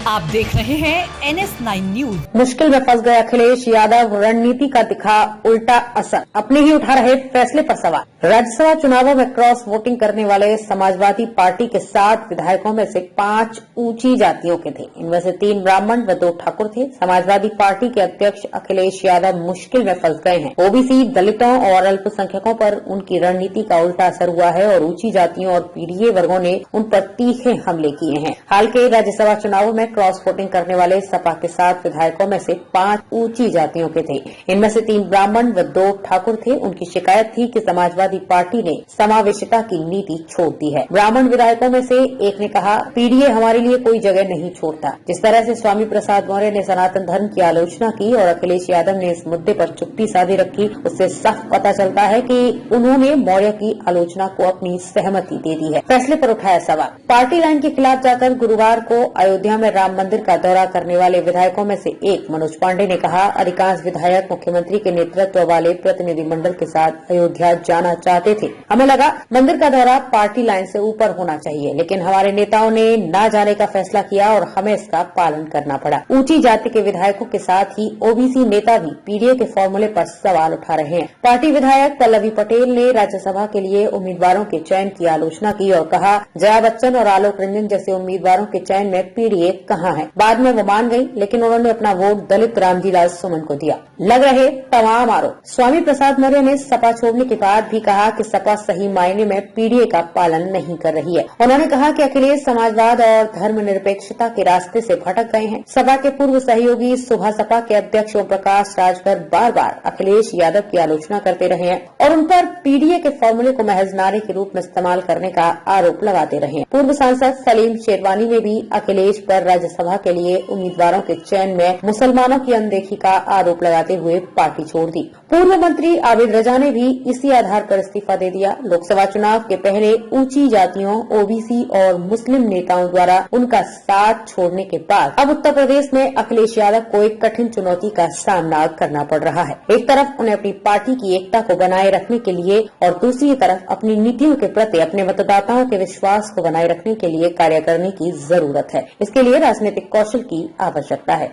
आप देख रहे हैं NS9 न्यूज। मुश्किल में फंस गए अखिलेश यादव, रणनीति का दिखा उल्टा असर, अपने ही उठा रहे फैसले पर सवाल। राज्यसभा चुनावों में क्रॉस वोटिंग करने वाले समाजवादी पार्टी के 7 विधायकों में से 5 ऊंची जातियों के थे। इनमें से 3 ब्राह्मण व 2 ठाकुर थे। समाजवादी पार्टी के अध्यक्ष अखिलेश यादव मुश्किल में फंस गए हैं। ओबीसी, दलितों और अल्पसंख्यकों पर उनकी रणनीति का उल्टा असर हुआ है और ऊंची जातियों और पीडीए वर्गों ने उन पर तीखे हमले किए हैं। हाल के राज्यसभा चुनावों में क्रॉस वोटिंग करने वाले सपा के 7 विधायकों में से 5 ऊंची जातियों के थे। इनमें से 3 ब्राह्मण व 2 ठाकुर थे। उनकी शिकायत थी कि समाजवादी पार्टी ने समावेशिता की नीति छोड़ दी है। ब्राह्मण विधायकों में से एक ने कहा, पीडीए हमारे लिए कोई जगह नहीं छोड़ता। जिस तरह से स्वामी प्रसाद मौर्य ने सनातन धर्म की आलोचना की और अखिलेश यादव ने इस मुद्दे पर चुप्पी साधी रखी, उससे साफ पता चलता है कि उन्होंने मौर्य की आलोचना को अपनी सहमति दे दी है। फैसले पर उठाया सवाल। पार्टी लाइन के खिलाफ जाकर गुरुवार को अयोध्या में राम मंदिर का दौरा करने वाले विधायकों में से एक मनोज पांडे ने कहा, अधिकांश विधायक मुख्यमंत्री के नेतृत्व वाले प्रतिनिधिमंडल के साथ अयोध्या जाना चाहते थे। हमें लगा मंदिर का दौरा पार्टी लाइन से ऊपर होना चाहिए, लेकिन हमारे नेताओं ने न जाने का फैसला किया और हमें इसका पालन करना पड़ा। ऊंची जाति के विधायकों के साथ ही ओबीसी नेता भी पीडीए के फॉर्मूले पर सवाल उठा रहे हैं। पार्टी विधायक पल्लवी पटेल ने राज्यसभा के लिए उम्मीदवारों के चयन की आलोचना की और कहा, जया बच्चन और आलोक रंजन जैसे उम्मीदवारों के चयन में पीडीए कहाँ है। बाद में वो मान गई, लेकिन उन्होंने अपना वोट दलित रामजी लाल सुमन को दिया। लग रहे तमाम आरोप। स्वामी प्रसाद मौर्य ने सपा छोड़ने के बाद भी कहा कि सपा सही मायने में पीडीए का पालन नहीं कर रही है। उन्होंने कहा कि अखिलेश समाजवाद और धर्मनिरपेक्षता के रास्ते से भटक गए हैं। सपा के पूर्व सहयोगी सुबह सपा के अध्यक्ष ओम प्रकाश राजभर बार-बार अखिलेश यादव की आलोचना करते रहे हैं और उन पर पीडीए के फॉर्मूले को महज नारे के रूप में इस्तेमाल करने का आरोप लगाते रहे हैं। पूर्व सांसद सलीम शेरवानी ने भी अखिलेश पर राज्यसभा के लिए उम्मीदवारों के चयन में मुसलमानों की अनदेखी का आरोप लगाते हुए पार्टी छोड़ दी। पूर्व मंत्री आबिद रजा ने भी इसी आधार पर इस्तीफा दे दिया। लोकसभा चुनाव के पहले ऊंची जातियों, ओबीसी और मुस्लिम नेताओं द्वारा उनका साथ छोड़ने के बाद अब उत्तर प्रदेश में अखिलेश यादव को एक कठिन चुनौती का सामना करना पड़ रहा है। एक तरफ उन्हें अपनी पार्टी की एकता को बनाए रखने के लिए और दूसरी तरफ अपनी नीतियों के प्रति अपने मतदाताओं के विश्वास को बनाए रखने के लिए कार्य करने की जरूरत है। इसके लिए राजनीतिक कौशल की आवश्यकता है।